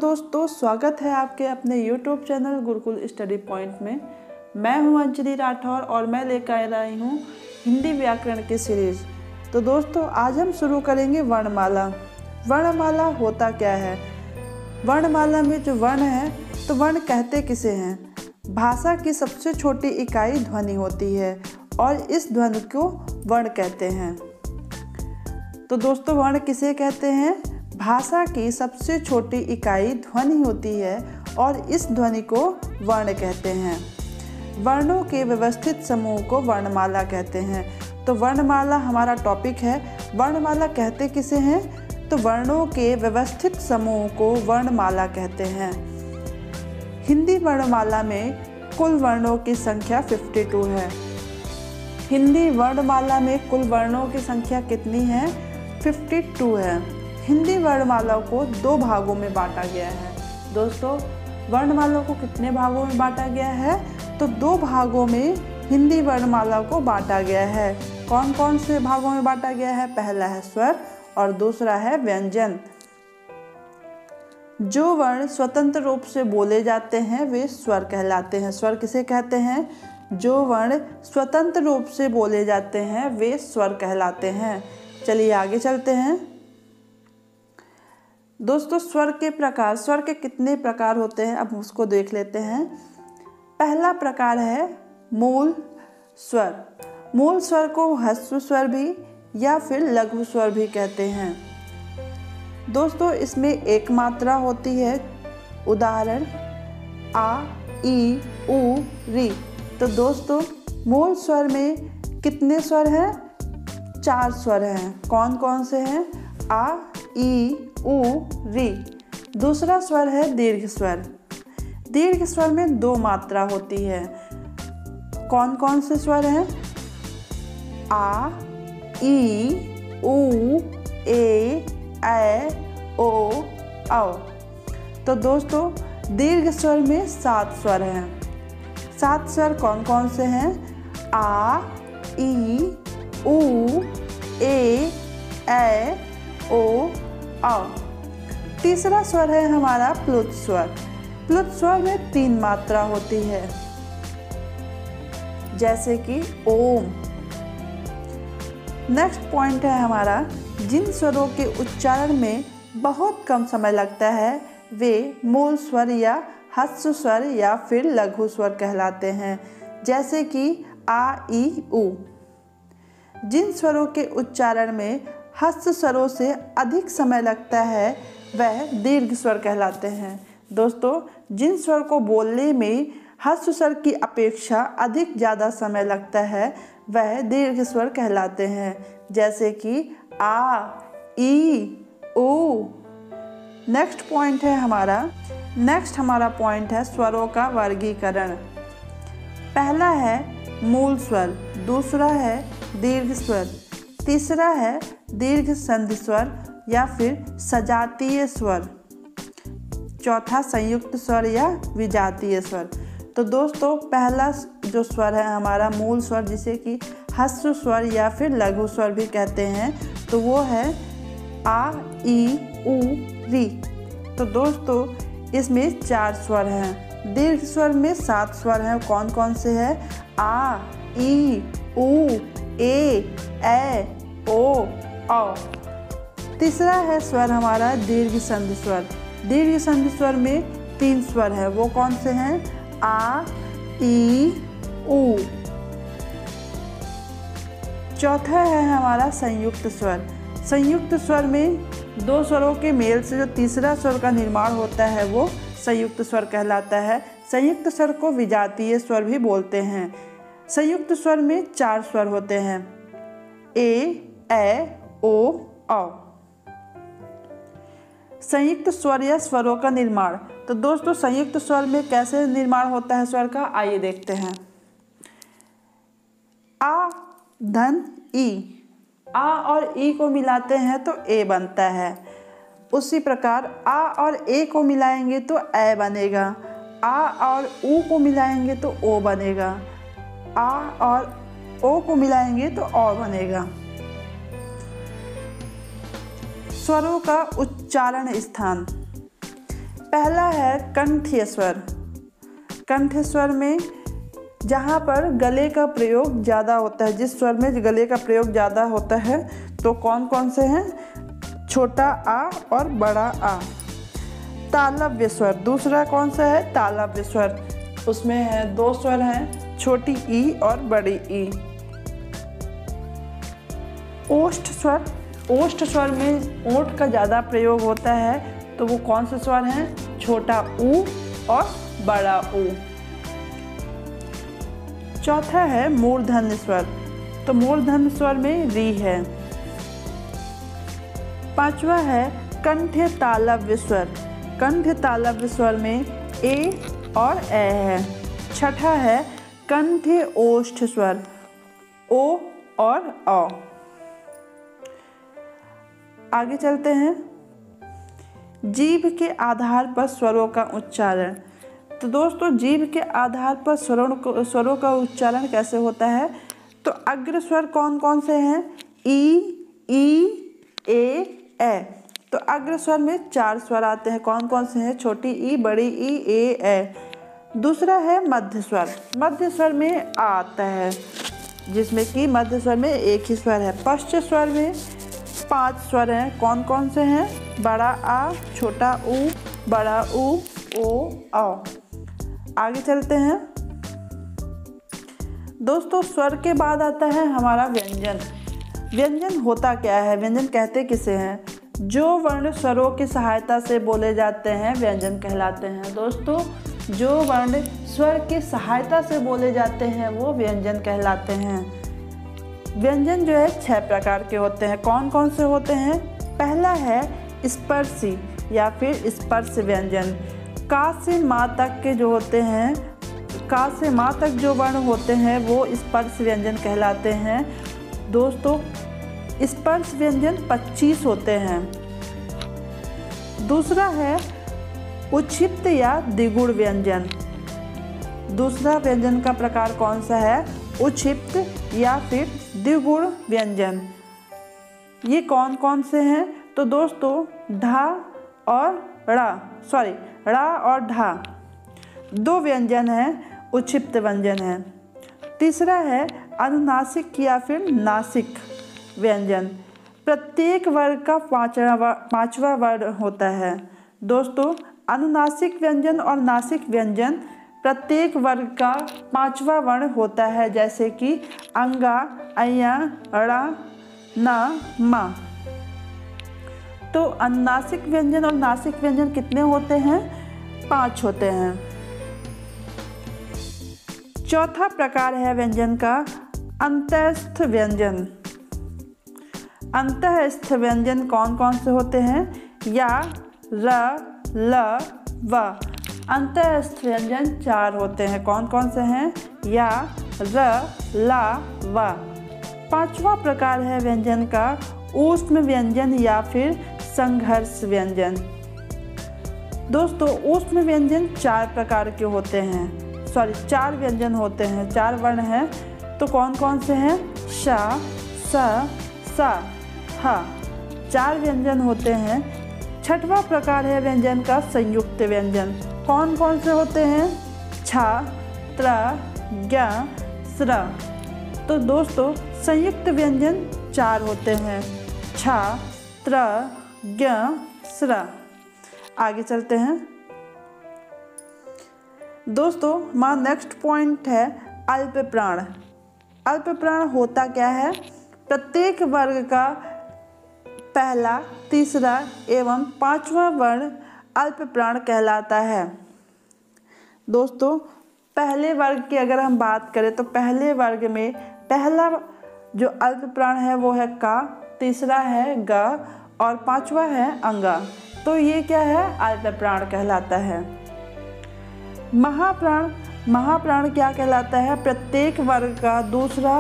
दोस्तों, स्वागत है आपके अपने YouTube channel Gurukul study point में। मैं हूं अंजलि राठौर और मैं लेकर आई हूं हिंदी व्याकरण की सीरीज़। तो दोस्तों, आज हम शुरू करेंगे वर्णमाला। वर्णमाला होता क्या है? वर्णमाला में जो वर्ण है, तो वर्ण कहते किसे हैं? भाषा की सबसे छोटी इकाई ध्वनि होती है और इस ध्वनि को वर्ण कहते हैं। तो दोस्तों, वर्ण किसे कहते हैं? भाषा की सबसे छोटी इकाई ध्वनि होती है और इस ध्वनि को वर्ण कहते हैं। वर्णों के व्यवस्थित समूह को वर्णमाला कहते हैं। तो वर्णमाला हमारा टॉपिक है। वर्णमाला कहते किसे हैं? तो वर्णों के व्यवस्थित समूह को वर्णमाला कहते हैं। हिंदी वर्णमाला में कुल वर्णों की संख्या 52 है। हिंदी वर्णमाला में कुल वर्णों की संख्या कितनी है? 52 है। हिंदी वर्णमाला को 2 भागों में बांटा गया है। दोस्तों, वर्णमाला को कितने भागों में बांटा गया है? तो 2 भागों में हिंदी वर्णमाला को बांटा गया है। कौन कौन से भागों में बांटा गया है? पहला है स्वर और दूसरा है व्यंजन। जो वर्ण स्वतंत्र रूप से बोले जाते हैं वे स्वर कहलाते हैं। स्वर किसे कहते हैं? जो वर्ण स्वतंत्र रूप से बोले जाते हैं वे स्वर कहलाते हैं। चलिए आगे चलते हैं। दोस्तों, स्वर के प्रकार, स्वर के कितने प्रकार होते हैं अब उसको देख लेते हैं। पहला प्रकार है मूल स्वर। मूल स्वर को ह्रस्व स्वर भी या फिर लघु स्वर भी कहते हैं। दोस्तों, इसमें एक मात्रा होती है। उदाहरण आ, ई, उ, री। तो दोस्तों, मूल स्वर में कितने स्वर हैं? 4 स्वर हैं। कौन कौन से हैं? आ, ई, उ, री। दूसरा स्वर है दीर्घ स्वर। दीर्घ स्वर में 2 मात्रा होती है। कौन कौन से स्वर हैं? आ, ई, उ, ए, ओ, औ। तो दोस्तों, दीर्घ स्वर में 7 स्वर हैं। 7 स्वर कौन कौन से हैं? आ, ई, उ, ए, ओ, औ। तीसरा स्वर है हमारा प्लुत स्वर। प्लुत स्वर में 3 मात्रा होती है, जैसे कि ओम। नेक्स्ट पॉइंट है हमारा, जिन स्वरों के उच्चारण में बहुत कम समय लगता है वे मूल स्वर या ह्रस्व स्वर या फिर लघु स्वर कहलाते हैं, जैसे कि आ, ई, उ। जिन स्वरों के उच्चारण में ह्रस्व स्वरों से अधिक समय लगता है वह दीर्घ स्वर कहलाते हैं। दोस्तों, जिन स्वर को बोलने में ह्रस्व स्वर की अपेक्षा अधिक ज़्यादा समय लगता है वह दीर्घ स्वर कहलाते हैं, जैसे कि आ, ई, उ। नेक्स्ट हमारा पॉइंट है स्वरों का वर्गीकरण। पहला है मूल स्वर, दूसरा है दीर्घ स्वर, तीसरा है दीर्घ संधि स्वर या फिर सजातीय स्वर, चौथा संयुक्त स्वर या विजातीय स्वर। तो दोस्तों, पहला जो स्वर है हमारा मूल स्वर, जिसे कि ह्रस्व स्वर या फिर लघु स्वर भी कहते हैं, तो वो है आ, ई, उ, री। तो दोस्तों, इसमें 4 स्वर हैं। दीर्घ स्वर में 7 स्वर हैं। कौन कौन से हैं? आ, ई, उ, ए, ओ, औ। तीसरा है स्वर हमारा दीर्घ संधि स्वर। दीर्घ संधि स्वर में 3 स्वर है। वो कौन से हैं? आ, ई, उ। चौथा है हमारा संयुक्त स्वर। संयुक्त स्वर में 2 स्वरों के मेल से जो तीसरा स्वर का निर्माण होता है वो संयुक्त स्वर कहलाता है। संयुक्त स्वर को विजातीय स्वर भी बोलते हैं। संयुक्त स्वर में 4 स्वर होते हैं, ए, ओ, औ। संयुक्त स्वर या स्वरों का निर्माण। तो दोस्तों, संयुक्त स्वर में कैसे निर्माण होता है स्वर का, आइए देखते हैं। आ, धन, ई। आ और ई को मिलाते हैं तो ए बनता है। उसी प्रकार आ और ए को मिलाएंगे तो ए बनेगा। आ और उ को मिलाएंगे तो ओ बनेगा। आ और ओ को मिलाएंगे तो औ बनेगा। स्वरों का उच्चारण स्थान। पहला है कंठीय स्वर। कंठीय स्वर में जहाँ पर गले का प्रयोग ज़्यादा होता है, जिस स्वर में गले का प्रयोग ज़्यादा होता है, तो कौन कौन से हैं? छोटा आ और बड़ा आ। तालव्य स्वर दूसरा कौन सा है? तालव्य स्वर। उसमें है 2 स्वर हैं, छोटी ई और बड़ी ई। ओष्ठ स्वर, ओष्ठ स्वर में ओंठ का ज़्यादा प्रयोग होता है, तो वो कौन से स्वर हैं? छोटा ऊ और बड़ा ऊ। चौथा है मूर्धन्य स्वर, तो मूर्धन्य स्वर में री है। पांचवा है कंठ्य तालव्य स्वर। कंठ्य तालव्य स्वर में ए और ए है। छठा है कंठ्य ओष्ठ स्वर, ओ और औ। आगे चलते हैं। जीभ के आधार पर स्वरों का उच्चारण। तो दोस्तों जीभ के आधार पर स्वरों का उच्चारण कैसे होता है? तो अग्र स्वर कौन कौन से हैं? ई, ए, तो अग्र स्वर में 4 स्वर आते हैं। कौन कौन से हैं? छोटी ई, बड़ी ई, ए। दूसरा है मध्य स्वर। मध्य स्वर में आ आता है, जिसमें कि मध्य स्वर में एक ही स्वर है। पश्च स्वर में 5 स्वर हैं। कौन कौन से हैं? बड़ा आ, छोटा ऊ, बड़ा ऊ, ओ, औ। आगे चलते हैं। दोस्तों स्वर के बाद आता है हमारा व्यंजन। व्यंजन होता क्या है? व्यंजन कहते किसे हैं? जो वर्ण स्वरों की सहायता से बोले जाते हैं व्यंजन कहलाते हैं। दोस्तों जो वर्ण स्वर की सहायता से बोले जाते हैं वो व्यंजन कहलाते हैं। व्यंजन जो है 6 प्रकार के होते हैं। कौन कौन से होते हैं? पहला है स्पर्शी या फिर स्पर्श व्यंजन। का से माँ तक के जो होते हैं, का से माँ तक जो वर्ण होते हैं वो स्पर्श व्यंजन कहलाते हैं। दोस्तों स्पर्श व्यंजन 25 होते हैं। दूसरा है उच्छिप्त या द्विगुण व्यंजन। दूसरा व्यंजन का प्रकार कौन सा है? उच्छिप्त या फिर द्विगुण व्यंजन। ये कौन कौन से हैं? तो दोस्तों ढा और ड़ा और ढा 2 व्यंजन हैं, उच्छिप्त व्यंजन है। तीसरा है अनुनासिक या फिर नासिक व्यंजन। प्रत्येक वर्ग का 5वां वर्ण होता है। दोस्तों अनुनासिक व्यंजन और नासिक व्यंजन प्रत्येक वर्ग का 5वां वर्ण होता है, जैसे कि अंगा, अया, ड़ा, ना, मा। तो अनुनासिक व्यंजन और नासिक व्यंजन कितने होते हैं? 5 होते हैं। चौथा प्रकार है व्यंजन का अंतःस्थ व्यंजन। अंतःस्थ व्यंजन कौन कौन से होते हैं? या, र, ल, व। अंतःस्थ व्यंजन 4 होते हैं। कौन कौन से हैं? या, र, ला, व। 5वां प्रकार है व्यंजन का ऊष्म व्यंजन या फिर संघर्ष व्यंजन। दोस्तों ऊष्म व्यंजन 4 प्रकार के होते हैं, 4 व्यंजन होते हैं, 4 वर्ण हैं। तो कौन कौन से हैं? श, स, सा, हा। 4 व्यंजन होते हैं। 6वां प्रकार है व्यंजन का संयुक्त व्यंजन। कौन कौन से होते हैं? छ, त्र, ज्ञ, स्र। तो दोस्तों संयुक्त व्यंजन 4 होते हैं, छ, त्र, ज्ञ, स्र। आगे चलते हैं। दोस्तों हमारा नेक्स्ट पॉइंट है अल्प प्राण। अल्प प्राण होता क्या है? प्रत्येक वर्ग का पहला, तीसरा एवं 5वां वर्ण अल्प प्राण कहलाता है। दोस्तों पहले वर्ग की अगर हम बात करें तो पहले वर्ग में पहला जो अल्प प्राण है वो है का, तीसरा है ग और 5वां है अंगा। तो ये क्या है? अल्प प्राण कहलाता है। महाप्राण क्या कहलाता है? प्रत्येक वर्ग का दूसरा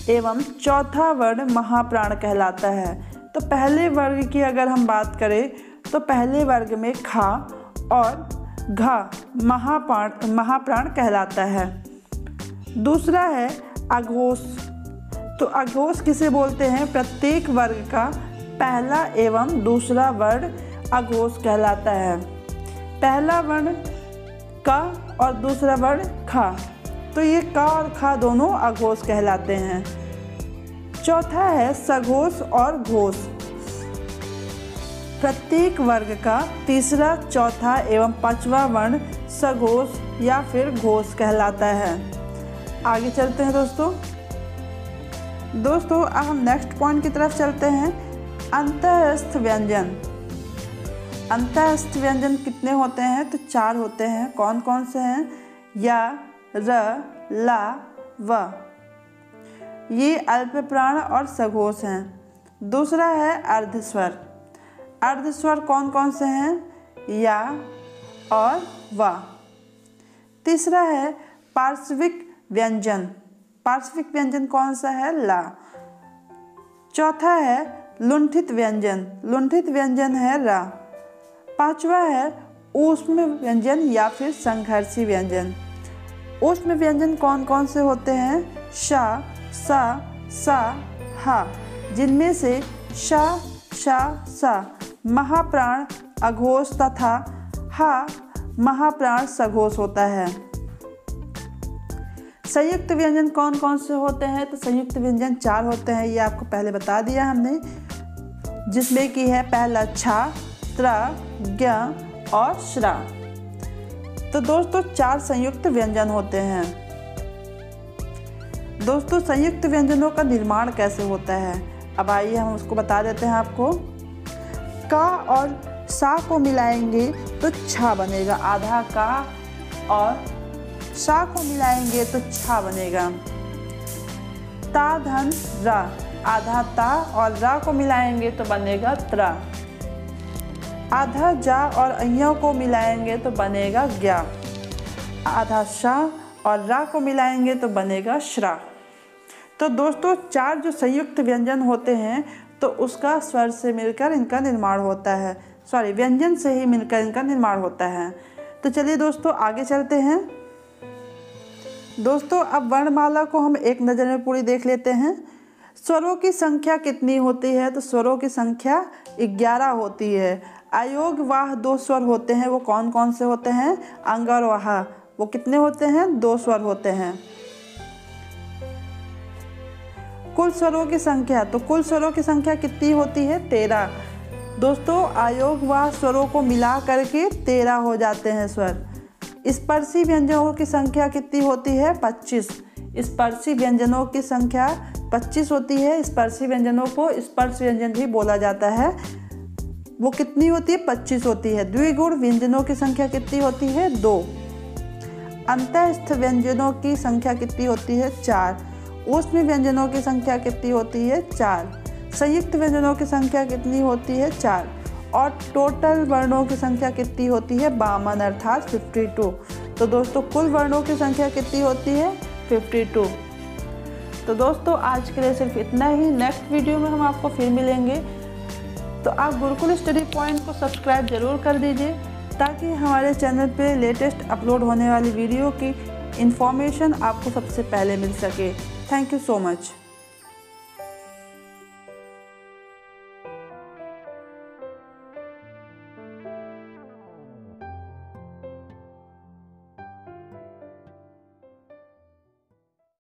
एवं चौथा वर्ण महाप्राण कहलाता है। तो पहले वर्ग की अगर हम बात करें तो पहले वर्ग में खा और घा महाप्राण कहलाता है। दूसरा है अघोष। तो अघोष किसे बोलते हैं? प्रत्येक वर्ग का पहला एवं दूसरा वर्ण अघोष कहलाता है। पहला वर्ण क और दूसरा वर्ण ख, तो ये क और ख दोनों अघोष कहलाते हैं। चौथा है सघोष और घोष। प्रत्येक वर्ग का तीसरा, चौथा एवं पांचवा वर्ण सघोष या फिर घोष कहलाता है। आगे चलते हैं दोस्तों अब हम नेक्स्ट पॉइंट की तरफ चलते हैं। अंतःस्थ व्यंजन। अंतःस्थ व्यंजन कितने होते हैं? तो 4 होते हैं। कौन कौन से हैं? या, र, ला, व। ये अल्प प्राण और सघोष हैं। दूसरा है अर्धस्वर। अर्धस्वर कौन कौन से हैं? या और व। तीसरा है पार्श्विक व्यंजन। पार्श्विक व्यंजन कौन सा है? ला। चौथा है लुंठित व्यंजन। लुंठित व्यंजन है रा। पांचवा है ऊष्म व्यंजन या फिर संघर्षी व्यंजन। ऊष्म व्यंजन कौन कौन से होते हैं? श, स, सा, हा, जिनमें से श, श, स महाप्राण अघोष तथा हा महाप्राण सघोष होता है। संयुक्त व्यंजन कौन कौन से होते हैं? तो संयुक्त व्यंजन 4 होते हैं। ये आपको पहले बता दिया हमने, जिसमें कि है पहला छा, त्र, ज्ञ और श्रा। तो दोस्तों 4 संयुक्त व्यंजन होते हैं। दोस्तों संयुक्त व्यंजनों का निर्माण कैसे होता है? अब आइए हम उसको बता देते हैं आपको। का और सा को मिलाएंगे तो छा बनेगा। आधा का और सा को मिलाएंगे तो छा बनेगा। ता धन रा, आधा ता और रा को मिलाएंगे तो बनेगा त्रा। आधा जा और अय्यों को मिलाएंगे तो बनेगा ज्ञा। आधा शा और रा को मिलाएंगे तो बनेगा श्रा। तो दोस्तों 4 जो संयुक्त व्यंजन होते हैं तो उसका स्वर से मिलकर इनका निर्माण होता है। व्यंजन से ही मिलकर इनका निर्माण होता है। तो चलिए दोस्तों आगे चलते हैं। दोस्तों अब वर्णमाला को हम एक नज़र में पूरी देख लेते हैं। स्वरों की संख्या कितनी होती है? तो स्वरों की संख्या 11 होती है। अयोग वाह 2 स्वर होते हैं। वो कौन कौन से होते हैं? अंग और वाह, वो कितने होते हैं? 2 स्वर होते हैं। कुल स्वरों की संख्या, तो कुल स्वरों की संख्या कितनी होती है? 13। दोस्तों अयोग वाह स्वरों को मिला करके 13 हो जाते हैं स्वर। स्पर्शी व्यंजनों की संख्या कितनी होती है? 25। स्पर्शी व्यंजनों की संख्या 25 होती है। स्पर्शी व्यंजनों को स्पर्श व्यंजन भी बोला जाता है। वो कितनी होती है? 25 होती है। द्विगुण व्यंजनों की संख्या कितनी होती है? 2। अंतःस्थ व्यंजनों की संख्या कितनी होती है? 4। ऊष्म व्यंजनों की संख्या कितनी होती है? 4। संयुक्त व्यंजनों की संख्या कितनी होती है? 4। और टोटल वर्णों की संख्या कितनी होती है? 52 अर्थात 52। तो दोस्तों कुल वर्णों की संख्या कितनी होती है? 52। तो दोस्तों आज के लिए सिर्फ इतना ही। नेक्स्ट वीडियो में हम आपको फिर मिलेंगे। तो आप गुरुकुल स्टडी पॉइंट को सब्सक्राइब जरूर कर दीजिए ताकि हमारे चैनल पे लेटेस्ट अपलोड होने वाली वीडियो की इन्फॉर्मेशन आपको सबसे पहले मिल सके। Thank you so much.